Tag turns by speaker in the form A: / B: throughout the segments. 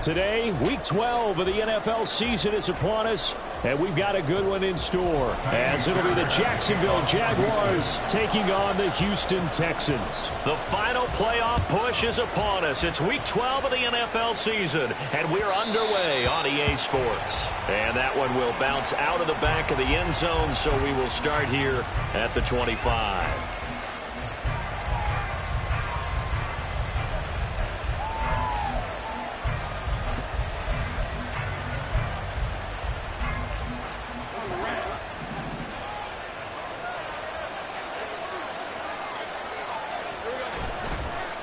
A: Today, Week 12 of the NFL season is upon us, and we've got a good one in store, as it'll be the Jacksonville Jaguars taking on the Houston Texans.
B: The final playoff push is upon us. It's Week 12 of the NFL season, and we're underway on EA Sports. And that one will bounce out of the back of the end zone, so we will start here at the 25.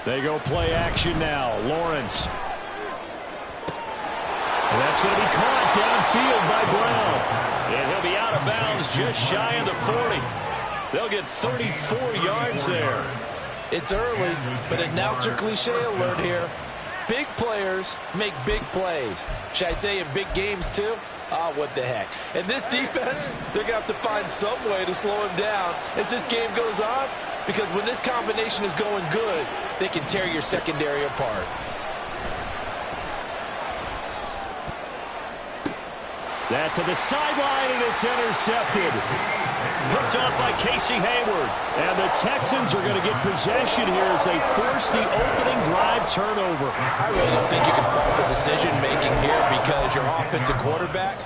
A: They go play action now. Lawrence. And that's going to be caught downfield by Brown.
B: And he'll be out of bounds just shy of the 40. They'll get 34 yards there.
C: It's early, but announcer cliche alert here. Big players make big plays. Should I say in big games too? Ah, what the heck. And this defense, they're going to have to find some way to slow him down as this game goes on. Because when this combination is going good, they can tear your secondary apart.
A: That's to the sideline, and it's intercepted.
B: Picked off by Casey Hayward.
A: And the Texans are going to get possession here as they force the opening drive turnover.
C: I really don't think you can fault the decision-making here because your offensive quarterback,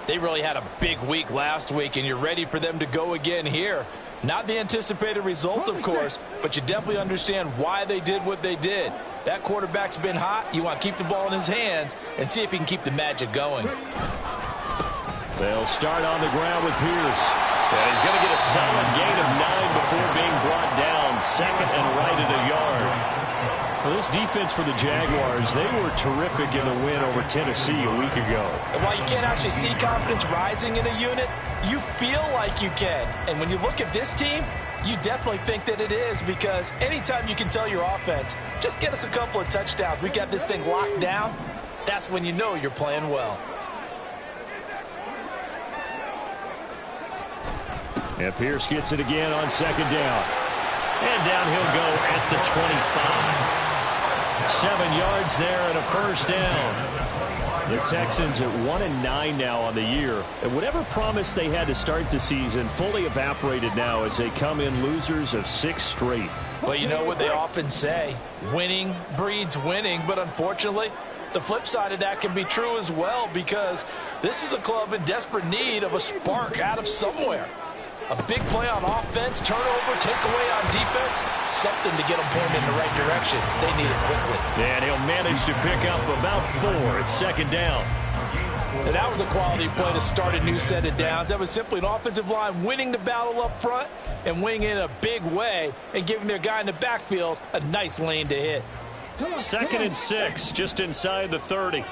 C: they really had a big week last week, and you're ready for them to go again here. Not the anticipated result, of course, but you definitely understand why they did what they did. That quarterback's been hot. You want to keep the ball in his hands and see if he can keep the magic going.
A: They'll start on the ground with Pierce.
B: And he's going to get a solid gain of 9 before being brought down. Second and right at a yard.
A: Well, this defense for the Jaguars, they were terrific in the win over Tennessee a week ago.
C: And while you can't actually see confidence rising in a unit, you feel like you can. And when you look at this team, you definitely think that it is, because anytime you can tell your offense, just get us a couple of touchdowns, we got this thing locked down, that's when you know you're playing well.
A: And Pierce gets it again on second down.
B: And down he'll go at the 25.
A: 7 yards there and a first down. The Texans at 1-9 now on the year. And whatever promise they had to start the season fully evaporated now as they come in losers of 6 straight.
C: Well, you know what they often say, winning breeds winning, but unfortunately, the flip side of that can be true as well, because this is a club in desperate need of a spark out of somewhere. A big play on offense, turnover, takeaway on defense, something to get them pointed in the right direction. They need it quickly.
B: And he'll manage to pick up about 4 at second down.
C: And that was a quality play to start a new set of downs. That was simply an offensive line winning the battle up front and winning in a big way and giving their guy in the backfield a nice lane to hit.
B: 2nd and 6, just inside the 30.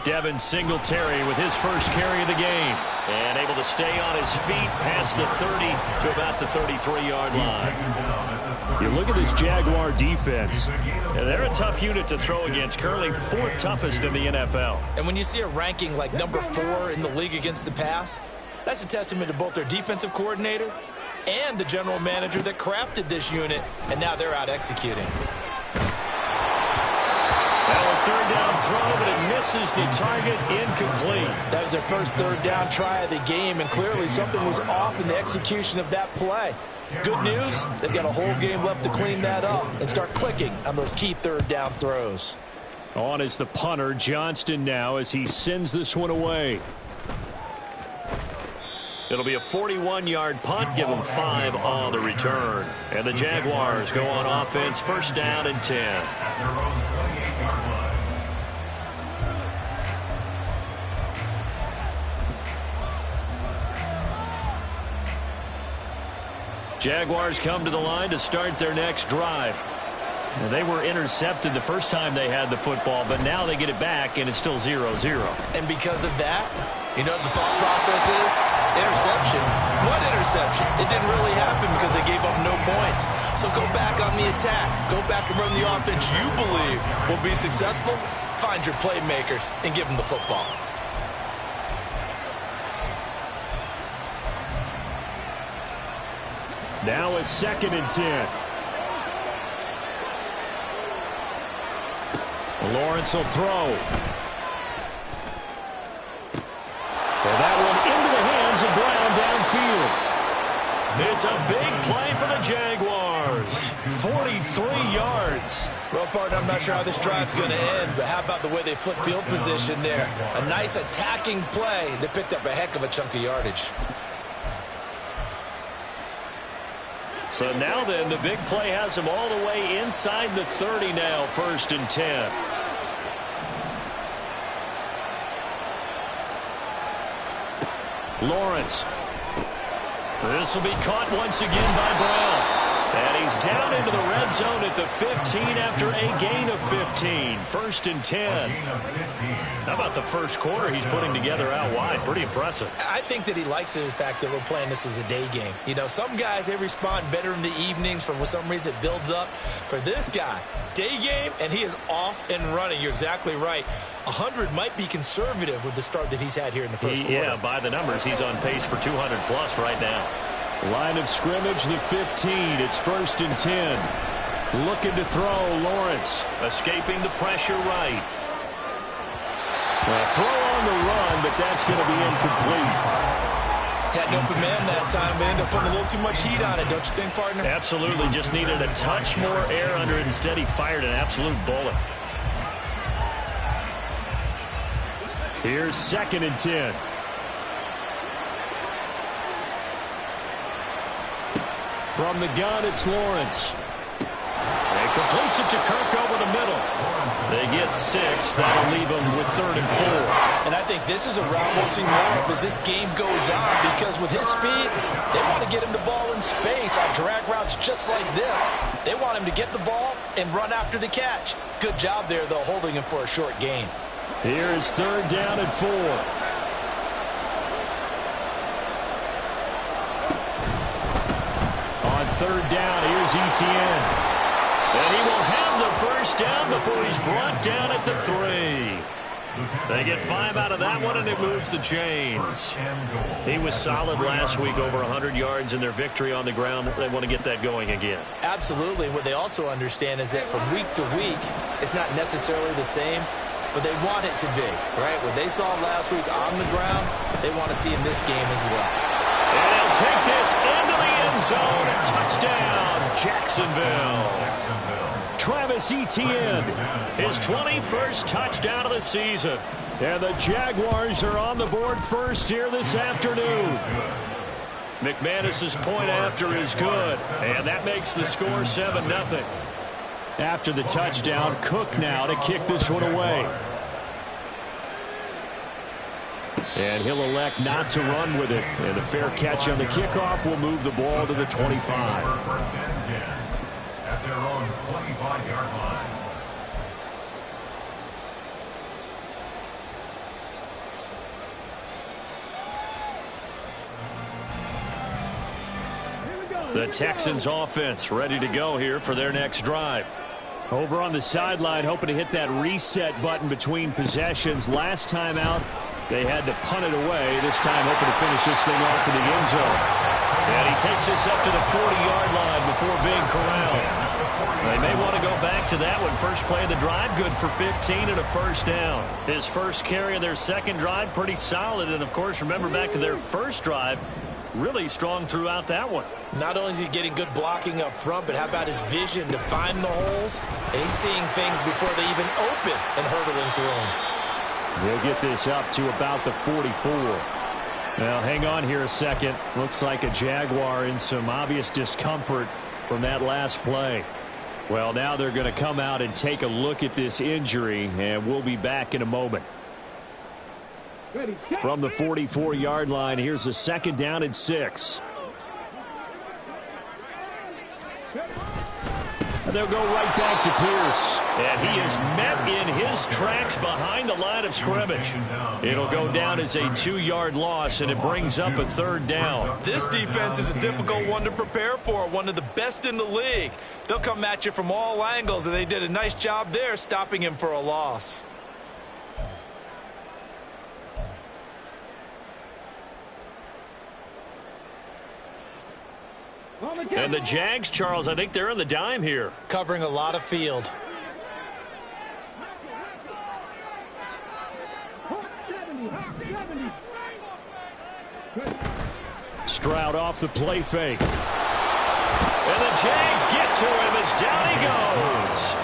A: Devin Singletary with his first carry of the game.
B: And able to stay on his feet past the 30 to about the 33-yard line.
A: You look at this Jaguar defense.
B: And they're a tough unit to throw against, currently 4th toughest in the NFL.
C: And when you see a ranking like number 4 in the league against the pass, that's a testament to both their defensive coordinator and the general manager that crafted this unit, and now they're out executing.
B: Now a 3rd down throw, but it misses the target, incomplete.
C: That was their first 3rd down try of the game, and clearly something was off in the execution of that play. Good news, they've got a whole game left to clean that up and start clicking on those key 3rd down throws.
A: On is the punter, Johnston, now as he sends this one away.
B: It'll be a 41-yard punt, give them 5 on the return. And the Jaguars go on offense, 1st down and 10. Jaguars come to the line to start their next drive.
A: Well, they were intercepted the first time they had the football, but now they get it back, and it's still 0-0.
C: And because of that, you know what the thought process is? Interception. What interception? It didn't really happen because they gave up no points. So go back on the attack. Go back and run the offense you believe will be successful. Find your playmakers and give them the football.
A: Now a 2nd and 10. Lawrence will throw. Well, that one into the hands of Brown downfield.
B: It's a big play for the Jaguars. 43 yards.
C: Well, partner, I'm not sure how this drive's going to end, but how about the way they flip field position there? A nice attacking play that picked up a heck of a chunk of yardage.
B: So now then, the big play has him all the way inside the 30 now, 1st and 10.
A: Lawrence.
B: This will be caught once again by Brown. And he's down into the red zone at the 15 after a gain of 15. 1st and 10. How about the first quarter he's putting together out wide? Pretty impressive.
C: I think that he likes the fact that we're playing this as a day game. You know, some guys, they respond better in the evenings. For some reason, it builds up. For this guy, day game, and he is off and running. You're exactly right. 100 might be conservative with the start that he's had here in the first quarter.
B: Yeah, by the numbers, he's on pace for 200-plus right now.
A: Line of scrimmage, the 15. It's 1st and 10. Looking to throw, Lawrence.
B: Escaping the pressure right.
A: Well, throw on the run, but that's going to be incomplete.
C: Had an open man that time, but ended up putting a little too much heat on it, don't you think, partner?
B: Absolutely. Just needed a touch more air under it. Instead, he fired an absolute bullet.
A: Here's 2nd and 10. From the gun, it's Lawrence.
B: And completes it to Kirk over the middle. They get 6. That'll leave them with 3rd and 4.
C: And I think this is a route we'll see more of as this game goes on, because with his speed, they want to get him the ball in space on drag routes just like this. They want him to get the ball and run after the catch. Good job there, though, holding him for a short gain.
A: Here's 3rd down and 4. On 3rd down, here's Etienne.
B: And he will have the first down before he's brought down at the 3. They get 5 out of that one, and it moves the chains. He was solid last week, over 100 yards in their victory on the ground. They want to get that going again.
C: Absolutely. What they also understand is that from week to week, it's not necessarily the same, but they want it to be, right? What they saw last week on the ground, they want to see in this game as well.
B: And he'll take this into the end zone. Touchdown, Jacksonville.
A: Travis Etienne.
B: His 21st touchdown of the season.
A: And the Jaguars are on the board first here this afternoon.
B: McManus's point after is good. And that makes the score 7-0.
A: After the touchdown, Cook now to kick this one away. And he'll elect not to run with it. And a fair catch on the kickoff will move the ball to the 25. At their own 25-yard line.
B: The Texans offense ready to go here for their next drive.
A: Over on the sideline, hoping to hit that reset button between possessions. Last time out, they had to punt it away. This time hoping to finish this thing off in the end zone.
B: And he takes this up to the 40-yard line before being corralled. They may want to go back to that one. First play of the drive, good for 15 and a first down. His first carry of their second drive, pretty solid. And, of course, remember back to their first drive, really strong throughout that one.
C: Not only is he getting good blocking up front, but how about his vision to find the holes? And he's seeing things before they even open and hurdling through them.
A: We'll get this up to about the 44. Now, hang on here a second. Looks like a Jaguar in some obvious discomfort from that last play. Well, now they're going to come out and take a look at this injury, and we'll be back in a moment. From the 44-yard line, here's a 2nd down and 6. And they'll go right back to Pierce.
B: And he is met in his tracks behind the line of scrimmage. It'll go down as a 2-yard loss, and it brings up a 3rd down.
C: This defense is a difficult one to prepare for, one of the best in the league. They'll come at you from all angles, and they did a nice job there stopping him for a loss.
B: And the Jags, Charles, I think they're on the dime here.
C: Covering a lot of field.
A: Stroud off the play fake. And the Jags get to him as down he goes.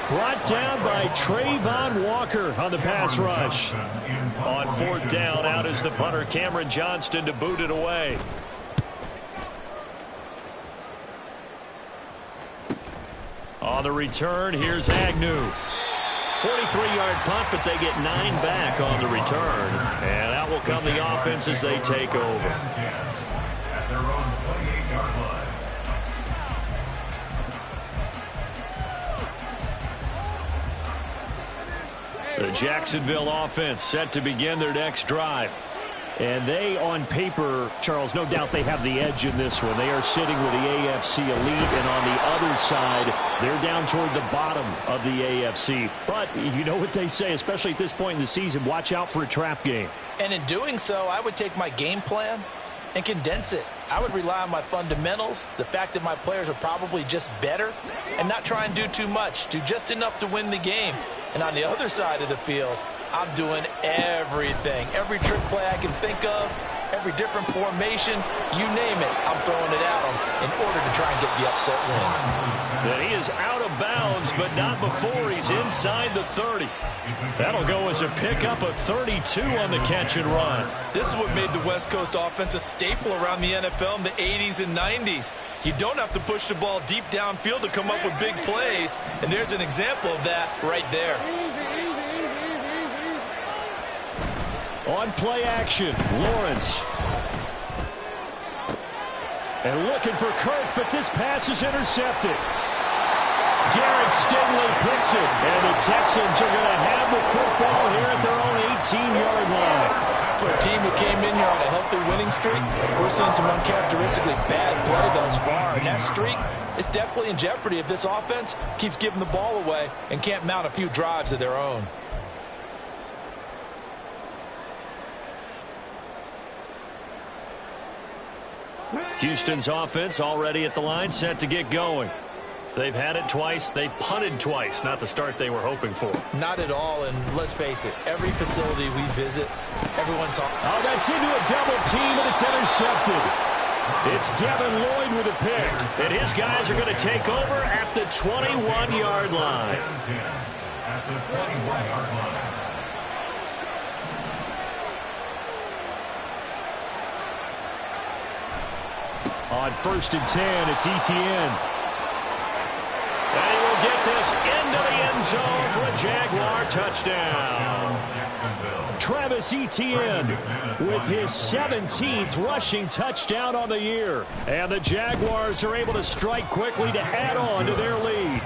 A: Brought down by Trayvon Walker on the pass rush. On 4th down, out is the punter, Cameron Johnston, to boot it away. On the return, here's Agnew. 43-yard punt, but they get 9 back on the return. And out will come the offense as they take over. The Jacksonville offense set to begin their next drive. And they, on paper, Charles, no doubt they have the edge in this one. They are sitting with the AFC elite, and on the other side, they're down toward the bottom of the AFC. But you know what they say, especially at this point in the season, watch out for a trap game.
C: And in doing so, I would take my game plan and condense it. I would rely on my fundamentals, the fact that my players are probably just better, and not try and do too much, do just enough to win the game. And on the other side of the field, I'm doing everything. Every trick play I can think of, every different formation, you name it, I'm throwing it at them in order to try and get the upset win.
A: And he is out of bounds, but not before he's inside the 30. That'll go as a pickup of 32 on the catch and run.
C: This is what made the West Coast offense a staple around the NFL in the 80s and 90s. You don't have to push the ball deep downfield to come up with big plays, and there's an example of that right there.
A: On play action, Lawrence. And looking for Kirk, but this pass is intercepted. Derek Stingley picks it, and the Texans are going to have the football here at their own 18-yard line.
C: For a team who came in here on a healthy winning streak, we're seeing some uncharacteristically bad play thus far, and that streak is definitely in jeopardy if this offense keeps giving the ball away and can't mount a few drives of their own.
A: Houston's offense already at the line, set to get going. They've had it twice. They've punted twice. Not the start they were hoping for.
C: Not at all, and let's face it, every facility we visit, everyone talks.
A: Oh, that's into a double team, and it's intercepted. It's Devin Lloyd with a pick. And his guys are going to take over at the 21-yard line. At the 21-yard line. On 1st and 10, it's Etienne. And he will get this into the end zone for a Jaguar touchdown. Travis Etienne with his 17th rushing touchdown on the year. And the Jaguars are able to strike quickly to add on to their lead.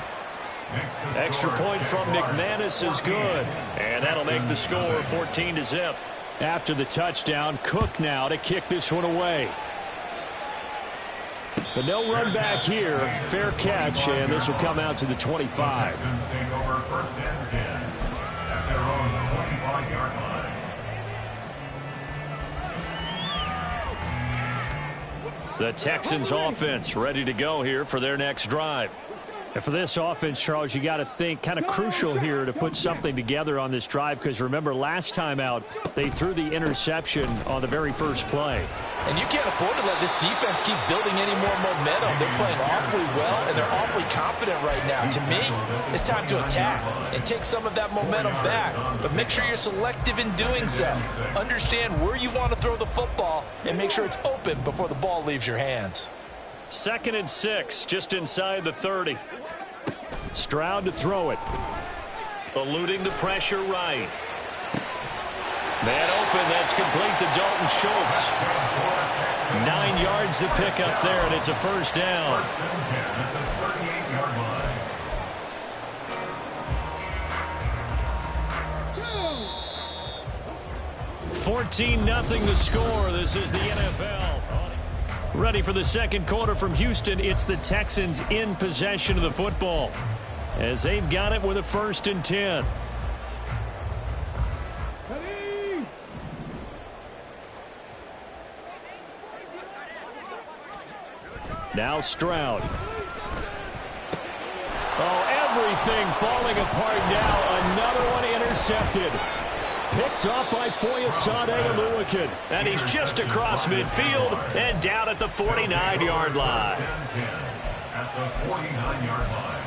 A: Extra point from McManus is good. And that'll make the score 14-0. After the touchdown, Cook now to kick this one away. But no run back here. Fair catch, and this will come out to the 25. The Texans offense ready to go here for their next drive. And for this offense, Charles, you got to think kind of crucial here to put something together on this drive, because remember last time out they threw the interception on the very first play.
C: And you can't afford to let this defense keep building any more momentum. They're playing awfully well, and they're awfully confident right now. To me, it's time to attack and take some of that momentum back. But make sure you're selective in doing so. Understand where you want to throw the football and make sure it's open before the ball leaves your hands.
A: 2nd and 6, just inside the 30. Stroud to throw it. Eluding the pressure right. Man open, that's complete to Dalton Schultz. 9 yards to pick up there, and it's a first down. 14-0 the score. This is the NFL. Ready for the second quarter from Houston. It's the Texans in possession of the football, as they've got it with a 1st and 10. Now Stroud. Oh, everything falling apart now. Another one intercepted. picked off by Foyesade Oluwakan.
B: And he's just across midfield and down at the 49-yard line.
D: At the 49-yard line.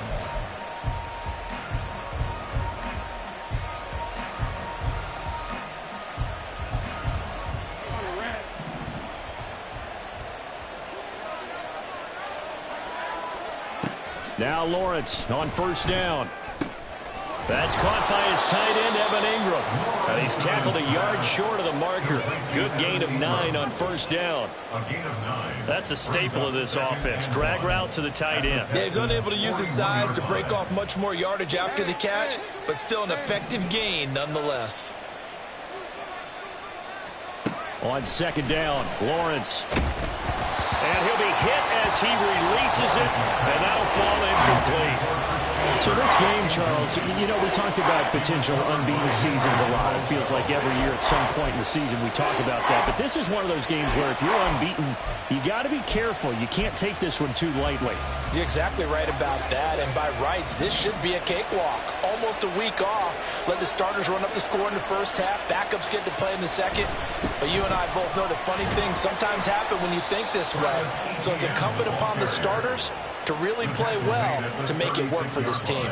A: Now Lawrence on first down. That's caught by his tight end, Evan Ingram. And he's tackled a yard short of the marker. Good gain of 9 on first down. That's a staple of this offense. Drag route to the tight end.
C: Yeah, he's unable to use his size to break off much more yardage after the catch, but still an effective gain nonetheless.
A: On second down, Lawrence. And he'll be hit as he releases it, and that'll fall incomplete. So this game, Charles, you know, we talk about potential unbeaten seasons a lot. It feels like every year at some point in the season we talk about that. But this is one of those games where if you're unbeaten, you got to be careful. You can't take this one too lightly.
C: You're exactly right about that. And by rights, this should be a cakewalk. Almost a week off. Let the starters run up the score in the first half. Backups get to play in the second. But you and I both know the funny things sometimes happen when you think this way. So it's incumbent upon the starters to really play well to make it work for this team.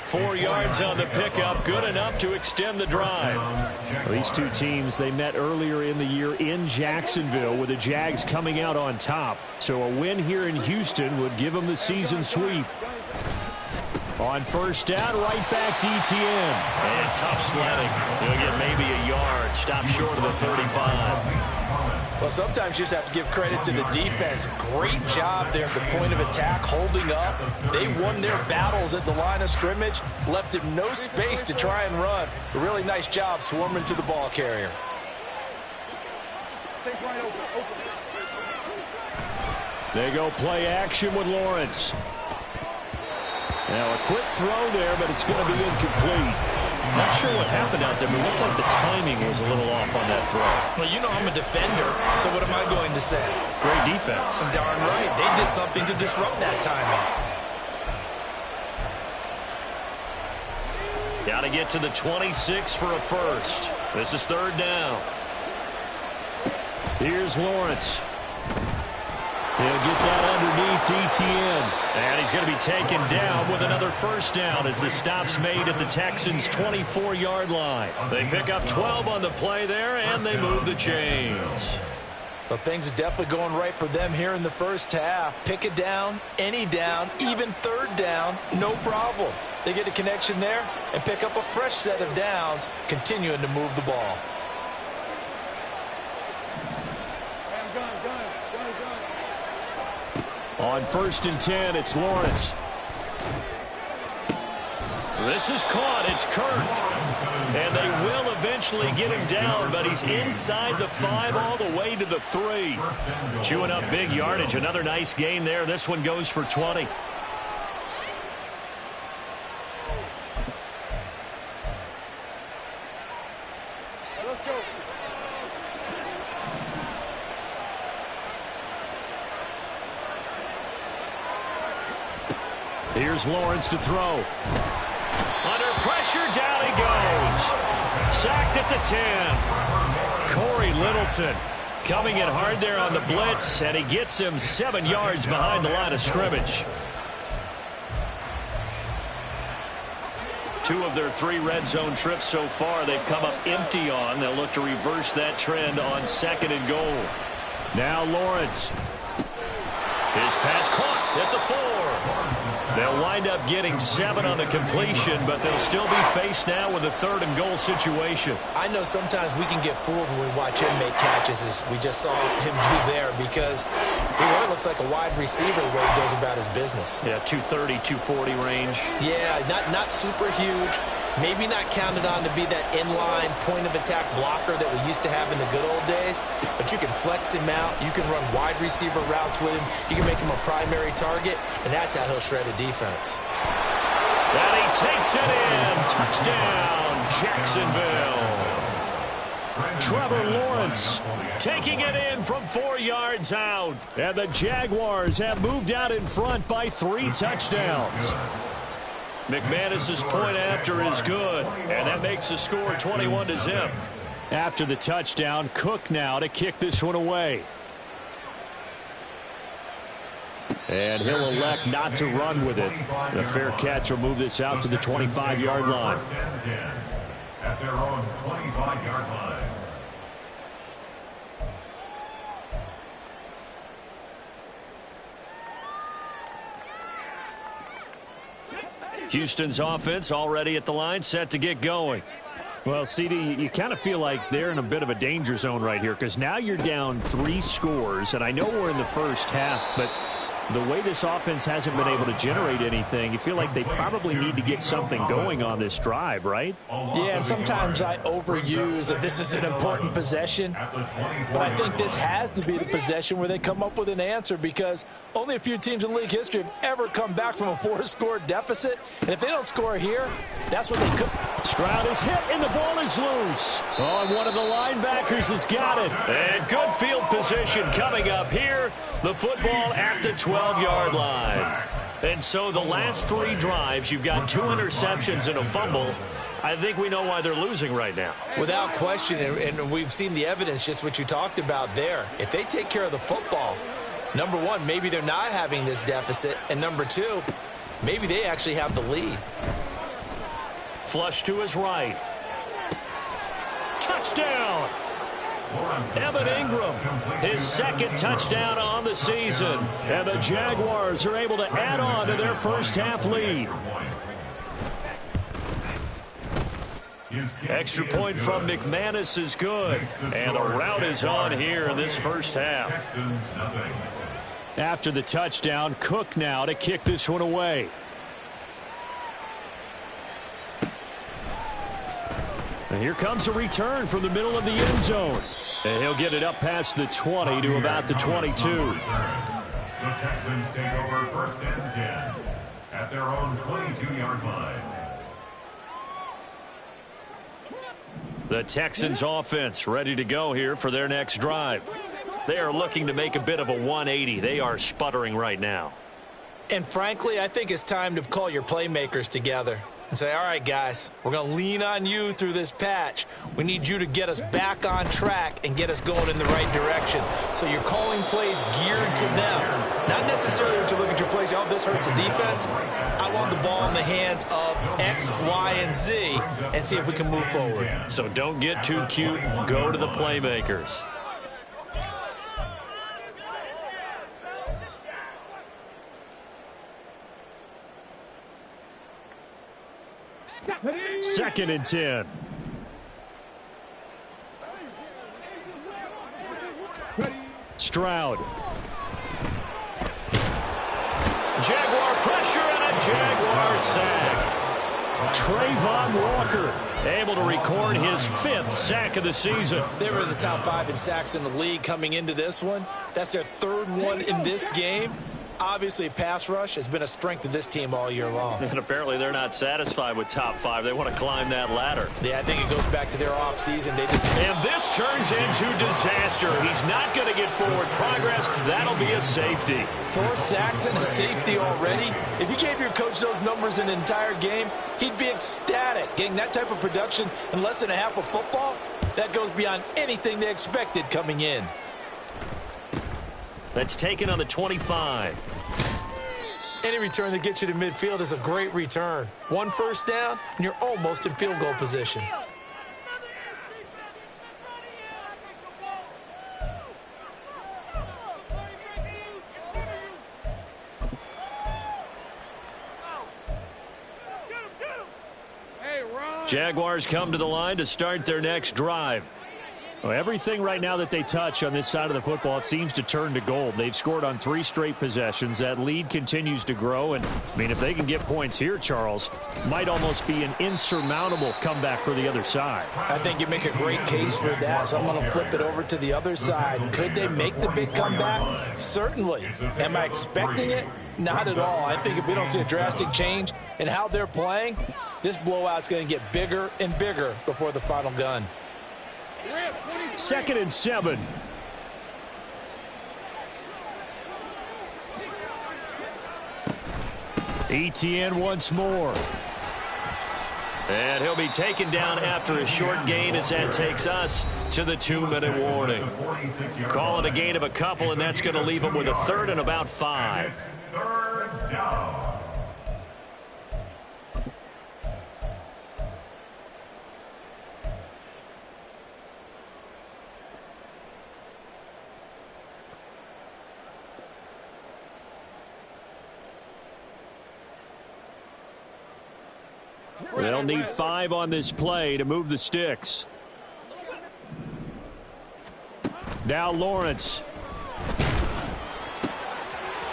B: 4 yards on the pickup, good enough to extend the drive.
A: Well, these two teams, they met earlier in the year in Jacksonville with the Jags coming out on top. So a win here in Houston would give them the season sweep. On first down, right back to Etienne.
B: And tough sledding. He'll get maybe a yard, stop short of the 35.
C: Well, sometimes you just have to give credit to the defense. Great job there at the point of attack, holding up. They won their battles at the line of scrimmage, left him no space to try and run. A really nice job swarming to the ball carrier.
A: They go play action with Lawrence. Now a quick throw there, but it's going to be incomplete.
B: Not sure what happened out there, but it looked like the timing was a little off on that throw.
C: Well, you know I'm a defender, so what am I going to say?
B: Great defense.
C: Darn right. They did something to disrupt that timing.
B: Got to get to the 26 for a first. This is third down.
A: Here's Lawrence. He'll get that underneath Etienne.
B: And he's going to be taken down with another first down as the stop's made at the Texans' 24-yard line. They pick up 12 on the play there, and they move the chains.
C: Well, things are definitely going right for them here in the first half. Pick it down, any down, even third down, no problem. They get a connection there and pick up a fresh set of downs, continuing to move the ball.
A: On first and 10, it's Lawrence.
B: This is caught. It's Kirk. And they will eventually get him down, but he's inside the 5 all the way to the 3. Chewing up big yardage. Another nice gain there. This one goes for 20.
E: Let's go.
A: Here's Lawrence to throw.
B: Under pressure, down he goes. Sacked at the 10.
A: Corey Littleton coming in hard there on the blitz, and he gets him 7 yards behind the line of scrimmage.
B: 2 of their 3 red zone trips so far they've come up empty on. They'll look to reverse that trend on second and goal.
A: Now Lawrence.
B: His pass caught at the 4. They'll wind up getting 7 on the completion, but they'll still be faced now with a 3rd and goal situation.
C: I know sometimes we can get fooled when we watch him make catches, as we just saw him do there, because he really looks like a wide receiver the way he goes about his business.
B: Yeah, 230, 240 range.
C: Yeah, not super huge. Maybe not counted on to be that inline point-of-attack blocker that we used to have in the good old days, but you can flex him out. You can run wide receiver routes with him. You can make him a primary target, and that's how he'll shred a defense.
B: And he takes it in. Touchdown, Jacksonville.
A: Trevor Lawrence taking it in from 4 yards out. And the Jaguars have moved out in front by 3 touchdowns.
B: McManus's point after is good, and that makes the score 21-0.
A: After the touchdown, Cook now to kick this one away. And he'll elect not to run with it. The fair catch will move this out to the 25-yard line.
D: At their own 25-yard line.
B: Houston's offense already at the line, set to get going.
A: Well, CD, you kind of feel like they're in a bit of a danger zone right here because now you're down 3 scores, and I know we're in the first half, but the way this offense hasn't been able to generate anything, you feel like they probably need to get something going on this drive, right?
C: Yeah, and sometimes I overuse that this is an important possession, but I think this has to be the possession where they come up with an answer because only a few teams in league history have ever come back from a 4-score deficit, and if they don't score here, that's what they could.
A: Stroud is hit, and the ball is loose. Oh, and one of the linebackers has got it.
B: And good field position coming up here. The football at the 12-yard line. And so the last 3 drives, you've got 2 interceptions and a fumble. I think we know why they're losing right now.
C: Without question, and we've seen the evidence, just what you talked about there. If they take care of the football, number 1, maybe they're not having this deficit, and number 2, maybe they actually have the lead.
B: Flush to his right. Touchdown! Evan Ingram, his 2nd touchdown on the season. And the Jaguars are able to add on to their first half lead. Extra point from McManus is good. And the route is on here in this first half.
A: After the touchdown, Cook now to kick this one away. And here comes a return from the middle of the end zone. And he'll get it up past the 20 to about the 22.
D: The Texans take over 1st and 10 at their own 22-yard line.
B: The Texans offense ready to go here for their next drive. They are looking to make a bit of a 180. They are sputtering right now.
C: And frankly, I think it's time to call your playmakers together and say, all right, guys, we're going to lean on you through this patch. We need you to get us back on track and get us going in the right direction. So you're calling plays geared to them. Not necessarily that you look at your plays, oh, this hurts the defense. I want the ball in the hands of X, Y, and Z and see if we can move forward.
B: So don't get too cute. Go to the playmakers.
A: Second and 10. Stroud.
B: Jaguar pressure and a Jaguar sack.
A: Trayvon Walker
B: Able to record his 5th sack of the season.
C: They were in the top 5 in sacks in the league coming into this one. That's their 3rd one in this game. Obviously, pass rush has been a strength of this team all year long.
B: And apparently they're not satisfied with top 5. They want to climb that ladder.
C: Yeah, I think it goes back to their offseason.
B: And this turns into disaster. He's not going to get forward progress. That'll be a safety.
C: 4 sacks and a safety already. If you gave your coach those numbers in an entire game, he'd be ecstatic. Getting that type of production in less than a half of football, that goes beyond anything they expected coming in.
B: That's taken on the 25.
C: Any return that gets you to midfield is a great return. 1 first down, and you're almost in field goal position.
B: Jaguars come to the line to start their next drive.
A: Well, everything right now that they touch on this side of the football, it seems to turn to gold. They've scored on 3 straight possessions. That lead continues to grow. And, I mean, if they can get points here, Charles, might almost be an insurmountable comeback for the other side.
C: I think you make a great case for that. So I'm going to flip it over to the other side. Could they make the big comeback? Certainly. Am I expecting it? Not at all. I think if we don't see a drastic change in how they're playing, this blowout's going to get bigger and bigger before the final gun.
A: 2nd and 7. Etienne once more.
B: And he'll be taken down after a short gain as that takes us to the 2-minute warning. Call it a gain of a couple, and that's going to leave him with a third and about 5.
D: Third down.
A: They'll need 5 on this play to move the sticks. Now Lawrence.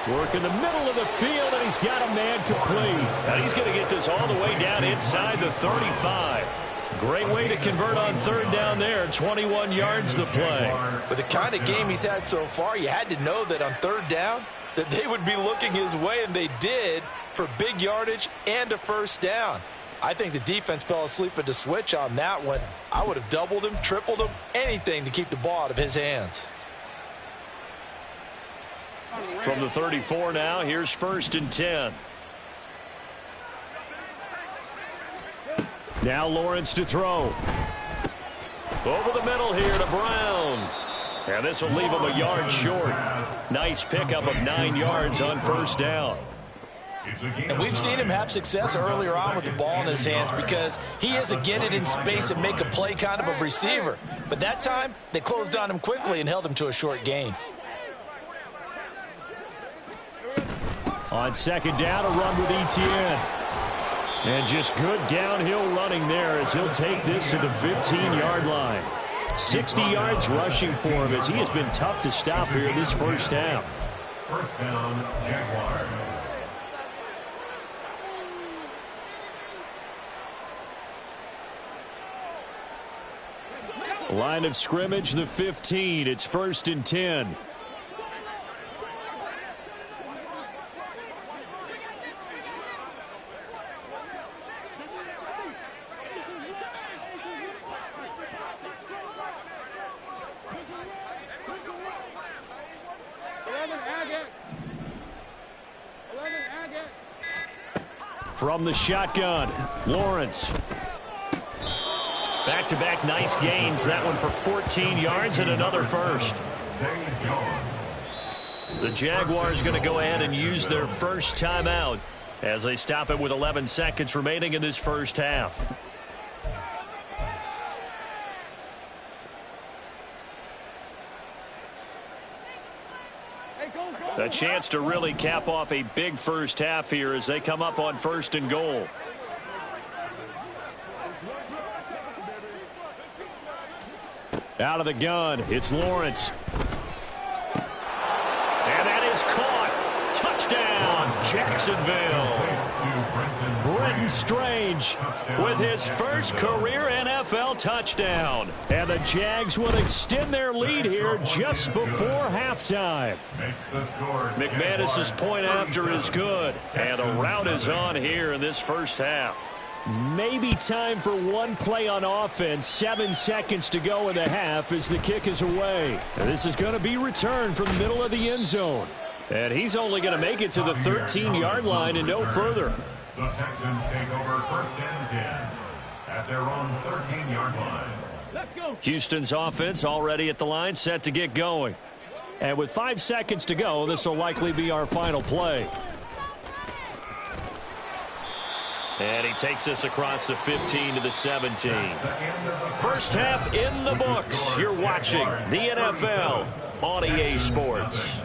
A: Work in the middle of the field, and he's got a man complete.
B: And he's going to get this all the way down inside the 35. Great way to convert on third down there. 21 yards the play.
C: With the kind of game he's had so far, you had to know that on third down that they would be looking his way, and they did, for big yardage and a first down. I think the defense fell asleep at the switch on that one. I would have doubled him, tripled him, anything to keep the ball out of his hands.
B: From the 34 now, here's 1st and 10.
A: Now Lawrence to throw.
B: Over the middle here to Brown. And this will leave him a yard short. Nice pickup of 9 yards on first down.
C: And we've seen him have success earlier on with the ball in his hands because he is a get it in space and make a play kind of a receiver. But that time, they closed on him quickly and held him to a short gain.
A: On second down, a run with Etienne. And just good downhill running there as he'll take this to the 15-yard line. 60 yards rushing for him as he has been tough to stop here in this first half.
D: First down, Jaguars.
A: Line of scrimmage, the 15. It's 1st and 10. From the shotgun, Lawrence.
B: Back-to-back nice gains. That one for 14 yards and another first. The Jaguars going to go ahead and use their first timeout as they stop it with 11 seconds remaining in this first half. A chance to really cap off a big first half here as they come up on 1st and goal.
A: Out of the gun, it's Lawrence.
B: And that is caught. Touchdown, Jacksonville.
A: Brenton Strange
B: With his first career NFL touchdown.
A: And the Jags will extend their lead here just before halftime.
B: McManus's point after is good. And the rout is on here in this first half.
A: Maybe time for one play on offense. 7 seconds to go in the half as the kick is away. And this is going to be returned from the middle of the end zone. And he's only going to make it to the 13-yard line and no further.
D: The Texans take over 1st and 10 at their own 13-yard line.
A: Let's go.
B: Houston's offense already at the line, set to get going.
A: And with 5 seconds to go, this will likely be our final play.
B: And he takes us across the 15 to the 17. First half in the books. You're watching the NFL on EA Sports.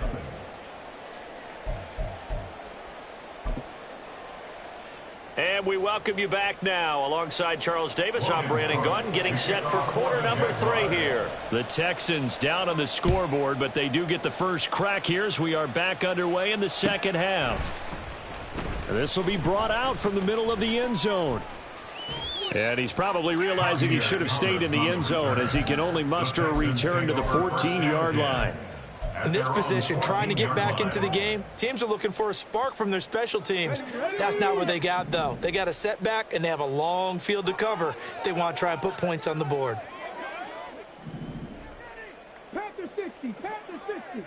B: And we welcome you back now. Alongside Charles Davis, I'm Brandon Gaudin, getting set for quarter number 3 here.
A: The Texans down on the scoreboard, but they do get the first crack here as we are back underway in the second half. This will be brought out from the middle of the end zone. And he's probably realizing he should have stayed in the end zone as he can only muster a return to the 14-yard line.
C: In this position, trying to get back into the game, teams are looking for a spark from their special teams. That's not what they got, though. They got a setback, and they have a long field to cover if they want to try and put points on the board.
E: Panther 60, Panther 60.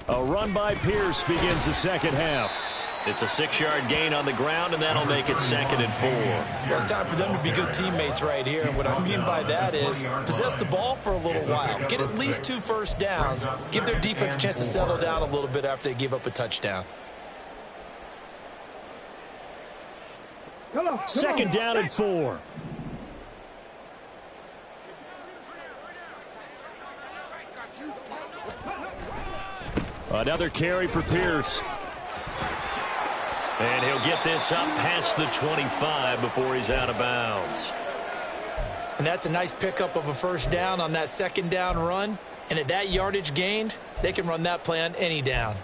A: A run by Pierce begins the second half.
B: It's a 6-yard gain on the ground, and that'll make it 2nd and 4.
C: Well, it's time for them to be good teammates right here. And what I mean by that is possess the ball for a little while. Get at least 2 first downs. Give their defense a chance to settle down a little bit after they give up a touchdown.
A: Second down and 4. Another carry for Pierce.
B: And he'll get this up past the 25 before he's out of bounds.
C: And that's a nice pickup of a first down on that second down run. And at that yardage gained, they can run that play on any down.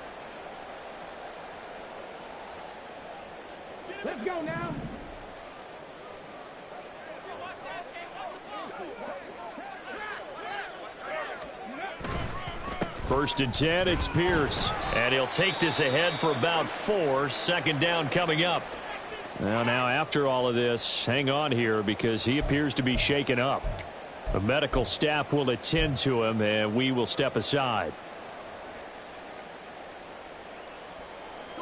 E: Let's go now.
A: First and 10, it's Pierce.
B: And he'll take this ahead for about 4. Second down coming up.
A: Well, now after all of this, hang on here because he appears to be shaken up. The medical staff will attend to him, and we will step aside.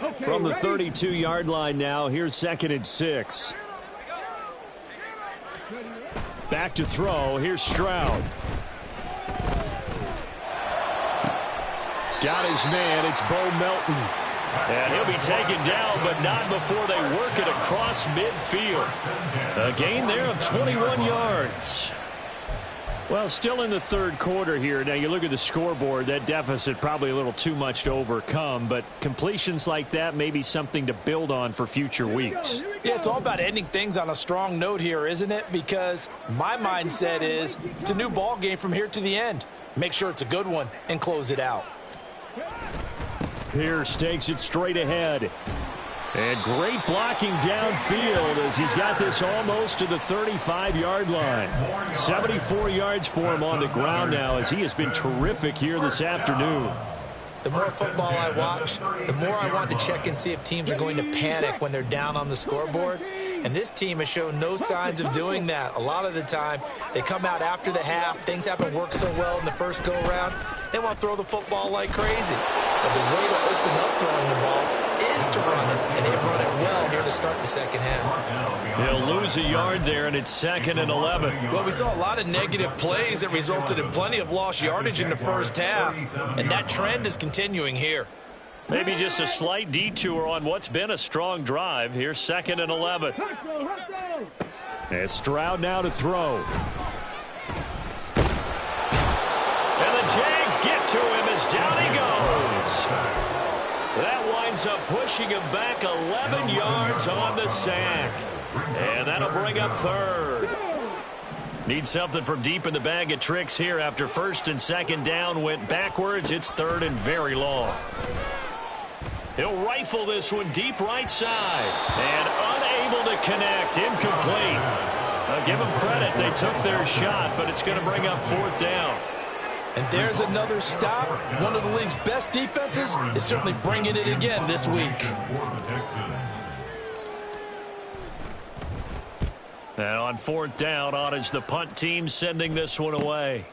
E: Okay,
A: From the
E: ready?
A: 32-yard line now, here's 2nd and 6. Back to throw. Here's Stroud. Got his man. It's Bo Melton.
B: And he'll be taken down, but not before they work it across midfield. A gain there of 21 yards.
A: Well, still in the third quarter here. Now, you look at the scoreboard, that deficit probably a little too much to overcome, but completions like that may be something to build on for future weeks.
C: Yeah, it's all about ending things on a strong note here, isn't it? Because my mindset is it's a new ball game from here to the end. Make sure it's a good one and close it out.
A: Pierce takes it straight ahead. And great blocking downfield as he's got this almost to the 35-yard line. 74 yards for him on the ground now as he has been terrific here this afternoon.
C: The more football I watch, the more I want to check and see if teams are going to panic when they're down on the scoreboard. And this team has shown no signs of doing that. A lot of the time, they come out after the half. Things haven't worked so well in the first go-around. They want to throw the football like crazy. But the way to open up throwing the ball is to run it. And they've run it well here to start the second half.
B: He'll lose a yard there, and it's 2nd and 11.
C: Well, we saw a lot of negative plays that resulted in plenty of lost yardage in the first half. And that trend is continuing here.
B: Maybe just a slight detour on what's been a strong drive. Here's 2nd and 11.
A: And Stroud now to throw.
B: And the Jags get to him as down he goes. That winds up pushing him back 11 yards on the sack. And that'll bring up 3rd. Need something from deep in the bag of tricks here after 1st and 2nd down went backwards. It's 3rd and very long. He'll rifle this one deep right side. And unable to connect. Incomplete. Give them credit. They took their shot, but it's going to bring up 4th down.
C: And there's another stop. One of the league's best defenses is certainly bringing it again this week.
B: And on 4th down, on is the punt team sending this one away.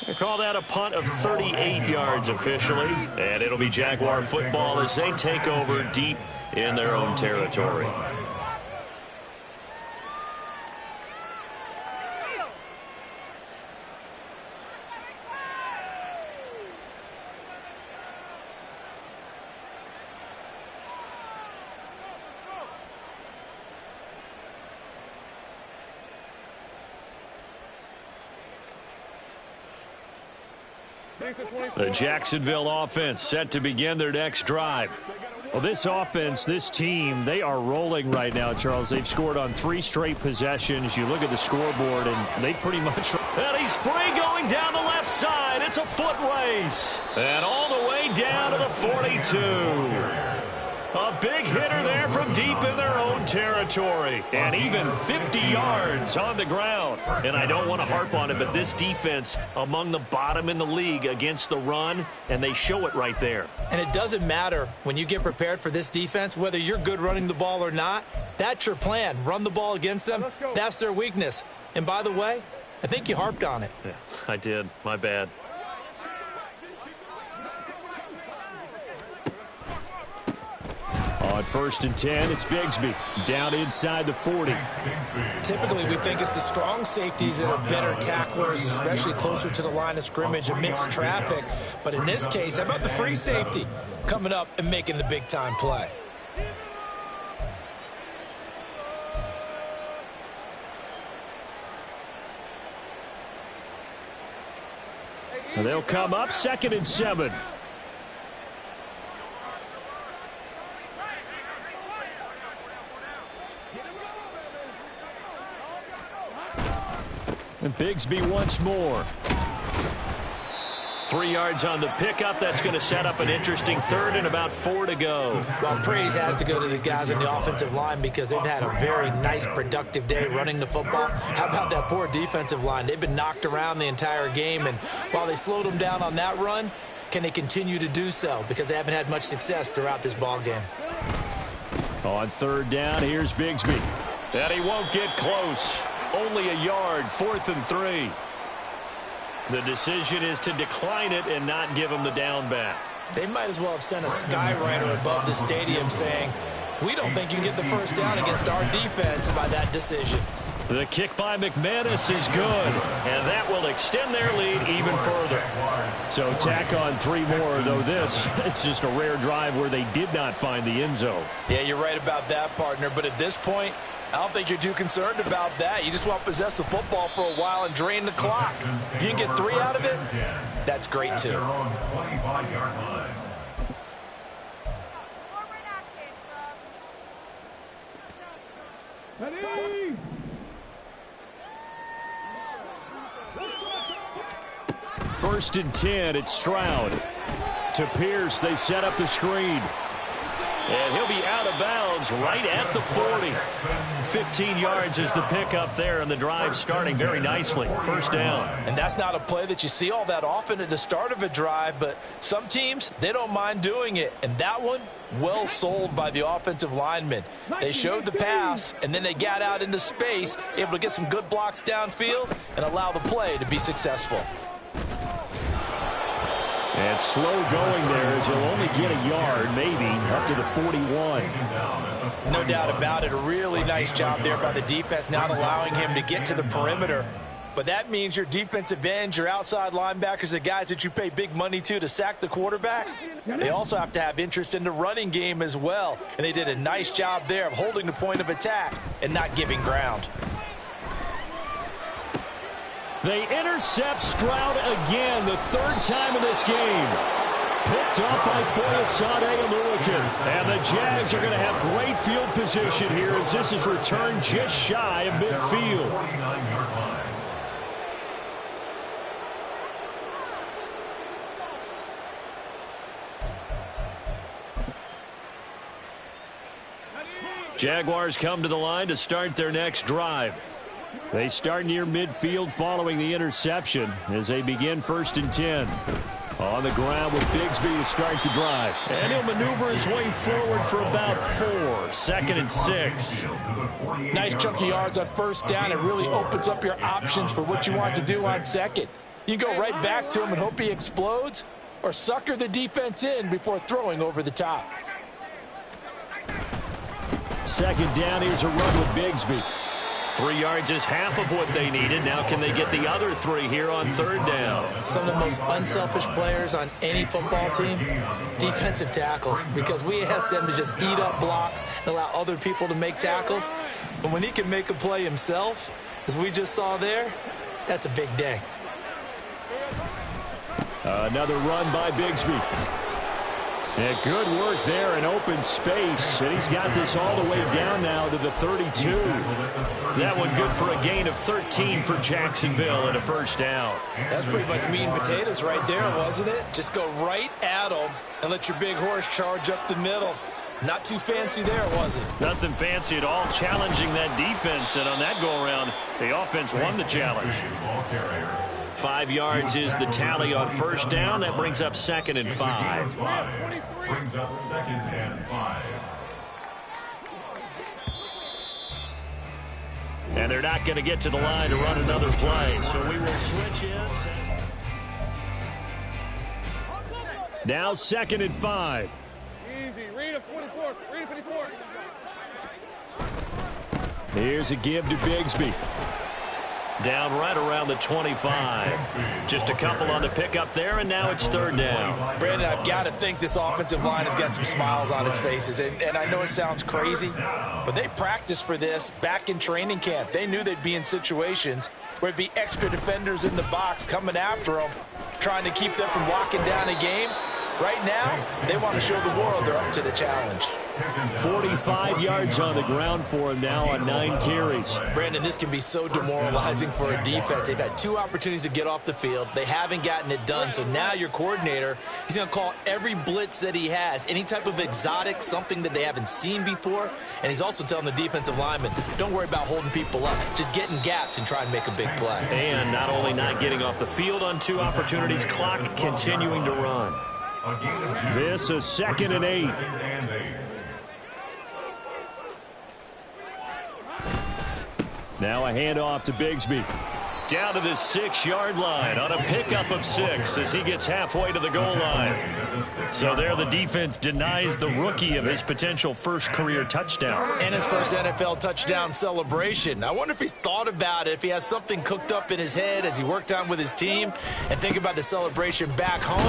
B: They call that a punt of 38 yards officially. And it'll be Jaguar football as they take over deep in their own territory.
A: The Jacksonville offense set to begin their next drive. Well, this offense, this team, they are rolling right now, Charles. They've scored on 3 straight possessions. You look at the scoreboard, and they pretty much...
B: And he's free going down the left side. It's a foot race. And all the way down to the 42. A big hitter there from deep in their own territory. And even 50 yards on the ground. And I don't want to harp on it, but this defense among the bottom in the league against the run, and they show it right there.
C: And it doesn't matter when you get prepared for this defense, whether you're good running the ball or not. That's your plan. Run the ball against them. That's their weakness. And by the way, I think you harped on it.
B: Yeah, I did. My bad.
A: On 1st and 10, it's Bigsby down inside the 40.
C: Typically, we think it's the strong safeties that are better tacklers, especially closer to the line of scrimmage amidst traffic. But in this case, how about the free safety coming up and making the big-time play?
A: They'll come up 2nd and 7. And Bigsby once more.
B: 3 yards on the pickup. That's going to set up an interesting 3rd and about 4 to go.
C: Well, praise has to go to the guys on the offensive line because they've had a very nice, productive day running the football. How about that poor defensive line? They've been knocked around the entire game, and while they slowed them down on that run, can they continue to do so? Because they haven't had much success throughout this ball game.
A: On 3rd down, here's Bigsby.
B: And he won't get close. Only a yard, 4th and 3. The decision is to decline it and not give him the down back.
C: They might as well have sent a skywriter above the stadium saying, we don't think you can get the first down against our defense by that decision.
B: The kick by McManus is good, and that will extend their lead even further.
A: So tack on 3 more, though this, it's just a rare drive where they did not find the end zone.
C: Yeah, you're right about that, partner, but at this point, I don't think you're too concerned about that. You just want to possess the football for a while and drain the clock. If you can get 3 out of it, that's great too.
E: Ready?
A: First and 10, it's Stroud. To Pierce, they set up the screen.
B: And he'll be out of bounds right at the 40. 15 yards is the pickup there, and the drive starting very nicely. First down.
C: And that's not a play that you see all that often at the start of a drive, but some teams, they don't mind doing it. And that one, well sold by the offensive linemen. They showed the pass, and then they got out into space, able to get some good blocks downfield and allow the play to be successful.
A: And slow going there as he'll only get a yard, maybe, up to the 41.
C: No doubt about it. A really nice job there by the defense, not allowing him to get to the perimeter. But that means your defensive ends, your outside linebackers, the guys that you pay big money to sack the quarterback, they also have to have interest in the running game as well. And they did a nice job there of holding the point of attack and not giving ground.
A: They intercept Stroud again, the 3rd time in this game. Picked up by Foyesade Oluokun. And the Jags are going to have great field position here as this is returned just shy of midfield.
B: Jaguars come to the line to start their next drive.
A: They start near midfield following the interception as they begin 1st and 10. On the ground with Bigsby to start the drive.
B: And he'll maneuver his way forward for about 4. 2nd and 6.
C: Nice chunky yards on 1st down. It really opens up your options for what you want to do on 2nd. You go right back to him and hope he explodes, or sucker the defense in before throwing over the top.
A: 2nd down, here's a run with Bigsby.
B: 3 yards is half of what they needed. Now can they get the other 3 here on 3rd down?
C: Some of the most unselfish players on any football team, defensive tackles, because we ask them to just eat up blocks and allow other people to make tackles. But when he can make a play himself, as we just saw there, that's a big day.
A: Another run by Bigsby. Yeah, good work there in open space, and he's got this all the way down now to the 32.
B: That one good for a gain of 13 for Jacksonville and a 1st down.
C: That's pretty much meat and potatoes right there, wasn't it? Just go right at them and let your big horse charge up the middle. Not too fancy there, was it?
B: Nothing fancy at all, challenging that defense, and on that go-around, the offense won the challenge. 5 yards is the tally on 1st down. That brings up 2nd and 5.
D: Brings up 2nd and 5.
B: And they're not going to get to the line to run another play, so we will switch in.
A: Now 2nd and 5.
E: Easy. Read a 24. Read a 54.
A: Here's a give to Bigsby.
B: Down right around the 25. Just a couple on the pickup there, and now it's third down.
C: Brandon, I've got to think this offensive line has got some smiles on its faces. And I know it sounds crazy, but they practiced for this back in training camp. They knew they'd be in situations where it'd be extra defenders in the box coming after them, trying to keep them from locking down a game. Right now, they want to show the world they're up to the challenge.
A: 45 yards on the ground for him now on 9 carries.
C: Brandon, this can be so demoralizing for a defense. They've had 2 opportunities to get off the field. They haven't gotten it done. So now your coordinator, he's going to call every blitz that he has, any type of exotic, something that they haven't seen before. And he's also telling the defensive linemen, don't worry about holding people up. Just get in gaps and try and make a big play.
B: And not only not getting off the field on 2 opportunities, clock continuing to run.
A: This is 2nd and 8. Now a handoff to Bigsby.
B: Down to the 6-yard line on a pickup of 6 as he gets halfway to the goal line. So there the defense denies the rookie of his potential first career touchdown.
C: And his first NFL touchdown celebration. I wonder if he's thought about it, if he has something cooked up in his head as he worked on with his team, and think about the celebration back home.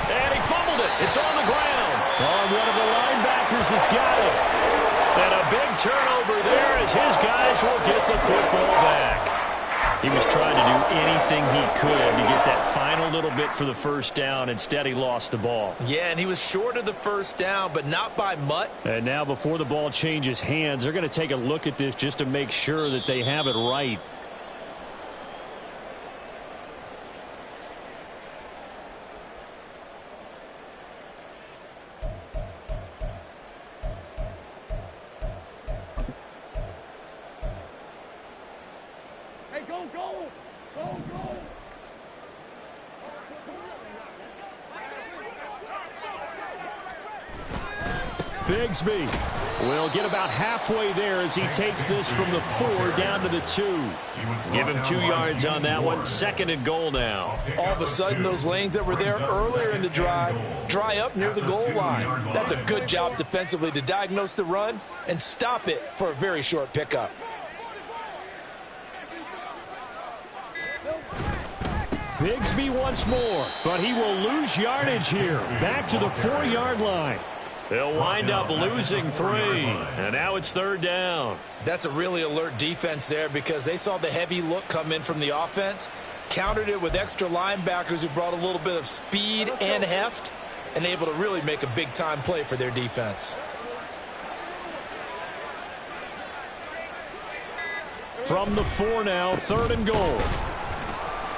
B: And he fumbled it. It's on the ground.
A: Oh, one of the linebackers has got it.
B: And a big turnover there as his guys will get the football back.
A: He was trying to do anything he could to get that final little bit for the first down. Instead, he lost the ball.
C: Yeah, and he was short of the first down, but not by much.
A: And now before the ball changes hands, they're going to take a look at this just to make sure that they have it right. Bigsby will get about halfway there as he takes this from the 4 down to the 2.
B: Give him 2 yards on that one. 2nd and goal now.
C: All of a sudden, those lanes that were there earlier in the drive dry up near the goal line. That's a good job defensively to diagnose the run and stop it for a very short pickup.
A: Bigsby once more, but he will lose yardage here. Back to the 4-yard line.
B: They'll wind up losing 3, and now it's 3rd down.
C: That's a really alert defense there because they saw the heavy look come in from the offense, countered it with extra linebackers who brought a little bit of speed and heft, and able to really make a big-time play for their defense.
A: From the 4 now, 3rd and goal.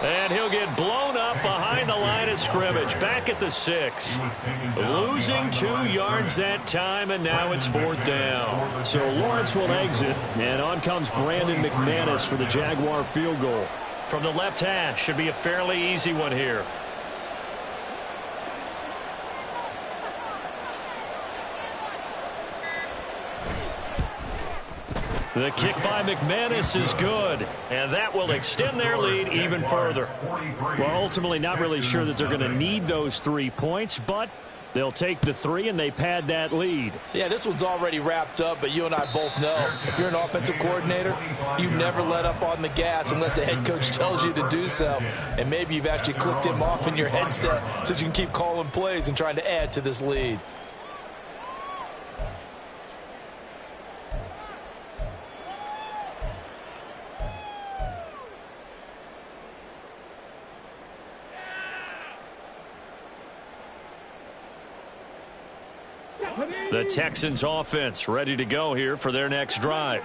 B: And he'll get blown up behind the line of scrimmage. Back at the 6. Losing 2 yards that time, and now it's 4th down.
A: So Lawrence will exit, and on comes Brandon McManus for the Jaguar field goal.
B: From the left hash, should be a fairly easy one here. The kick by McManus is good, and that will extend their lead even further.
A: Well, ultimately not really sure that they're going to need those 3 points, but they'll take the 3 and they pad that lead.
C: Yeah, this one's already wrapped up, but you and I both know if you're an offensive coordinator, you never let up on the gas unless the head coach tells you to do so. And maybe you've actually clicked him off in your headset so you can keep calling plays and trying to add to this lead.
B: The Texans offense ready to go here for their next drive.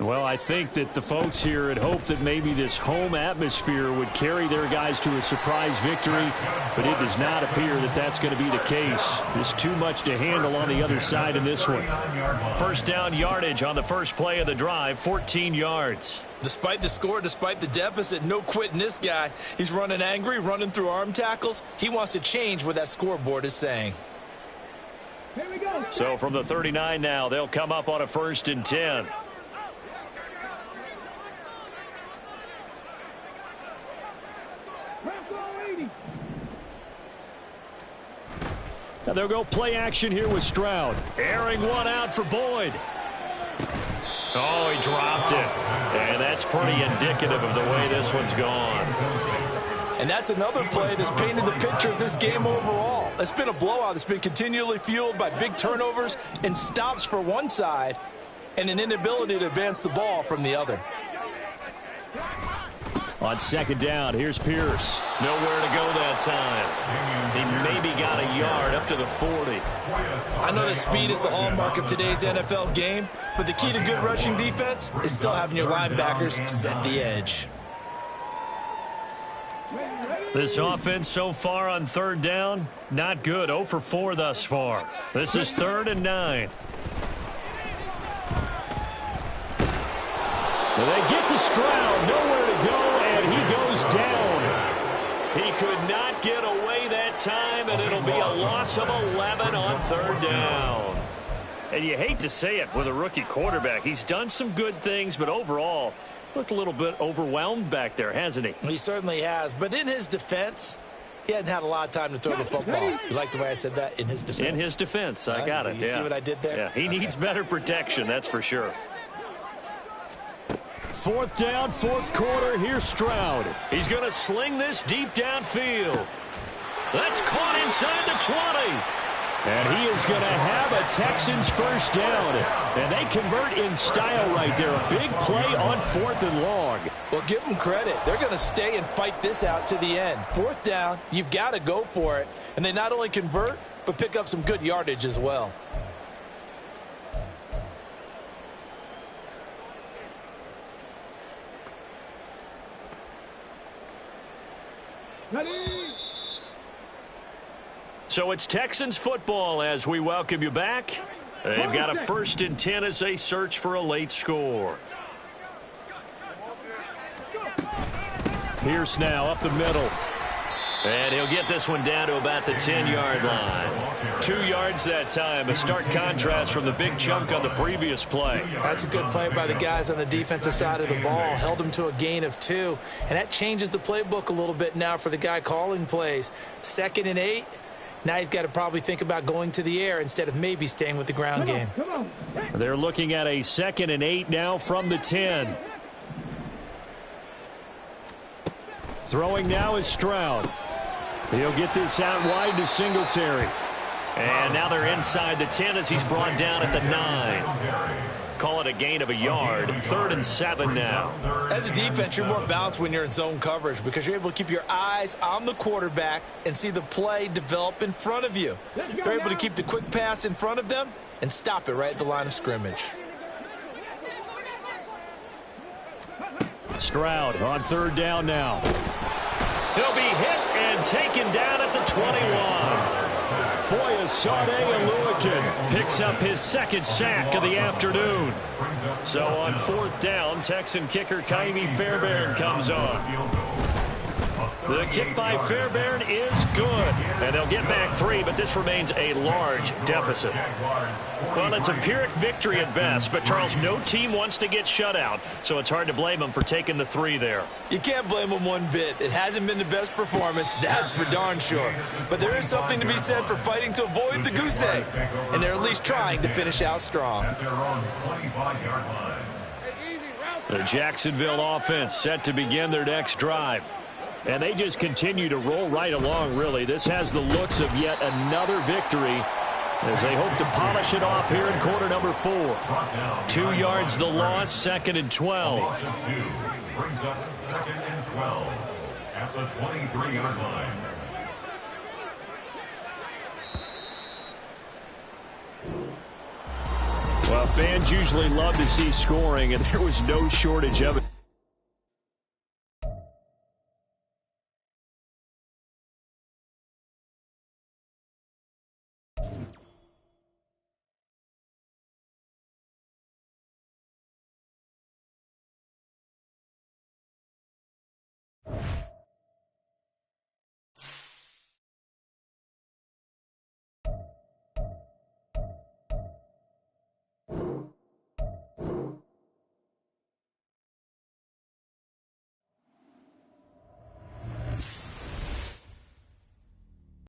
A: Well, I think that the folks here had hoped that maybe this home atmosphere would carry their guys to a surprise victory, but it does not appear that that's going to be the case. There's too much to handle on the other side in this one.
B: First down yardage on the first play of the drive, 14 yards.
C: Despite the score, despite the deficit, no quitting this guy. He's running angry, running through arm tackles. He wants to change what that scoreboard is saying.
B: So from the 39 now, they'll come up on a 1st and 10.
A: Now they'll go play action here with Stroud.
B: Airing one out for Boyd. Oh, he dropped it. And that's pretty indicative of the way this one's gone.
C: And that's another play that's painted the picture of this game overall. It's been a blowout. It's been continually fueled by big turnovers and stops for one side and an inability to advance the ball from the other.
A: On second down, here's Pierce.
B: Nowhere to go that time. He maybe got a yard up to the 40.
C: I know that speed is the hallmark of today's NFL game, but the key to good rushing defense is still having your linebackers set the edge.
A: This offense so far on third down, not good. 0 for 4 thus far. This is 3rd and 9. They get to Stroud, nowhere to go, and he goes down.
B: He could not get away that time, and it'll be a loss of 11 on 3rd down.
A: And you hate to say it with a rookie quarterback. He's done some good things, but overall, looked a little bit overwhelmed back there, hasn't he?
C: He certainly has, but in his defense, he hadn't had a lot of time to throw the football. You like the way I said that? In his defense.
A: In his defense, I got it.
C: You see what I did there?
A: Yeah, he needs better protection, that's for sure. 4th down, 4th quarter. Here's Stroud.
B: He's going to sling this deep downfield. That's caught inside the 20.
A: And he is going to have a Texans first down. And they convert in style right there. A big play on 4th and long.
C: Well, give them credit. They're going to stay and fight this out to the end. 4th down, you've got to go for it. And they not only convert, but pick up some good yardage as well.
B: So it's Texans football as we welcome you back. They've got a 1st and 10 as they search for a late score.
A: Pierce now up the middle.
B: And he'll get this one down to about the 10-yard line. 2 yards that time. A stark contrast from the big chunk on the previous play.
C: That's a good play by the guys on the defensive side of the ball. Held him to a gain of 2. And that changes the playbook a little bit now for the guy calling plays. 2nd and 8. Now he's got to probably think about going to the air instead of maybe staying with the ground game.
A: They're looking at a 2nd and 8 now from the 10. Throwing now is Stroud. He'll get this out wide to Singletary.
B: And now they're inside the 10 as he's brought down at the 9. Call it a gain of a yard. 3rd and 7 now.
C: As a defense, you're more balanced when you're in zone coverage because you're able to keep your eyes on the quarterback and see the play develop in front of you. You're able to keep the quick pass in front of them and stop it right at the line of scrimmage.
A: Stroud on 3rd down now.
B: He'll be hit and taken down at the 21.
A: Foyesade Oluokun picks up his 2nd sack of the afternoon. So on 4th down, Texan kicker Ka'imi Fairbairn comes on. The kick by Fairbairn is good. And they'll get back 3, but this remains a large deficit. Well, it's a Pyrrhic victory at best, but Charles, no team wants to get shut out, so it's hard to blame them for taking the 3 there.
C: You can't blame them one bit. It hasn't been the best performance, that's for darn sure. But there is something to be said for fighting to avoid the goose egg, and they're at least trying to finish out strong.
A: The Jacksonville offense set to begin their next drive. And they just continue to roll right along, really. This has the looks of yet another victory as they hope to polish it off here in quarter number 4. 2 yards the loss, 2nd and 12.
D: Brings up 2nd and 12 at the 23-yard line.
A: Well, fans usually love to see scoring, and there was no shortage of it.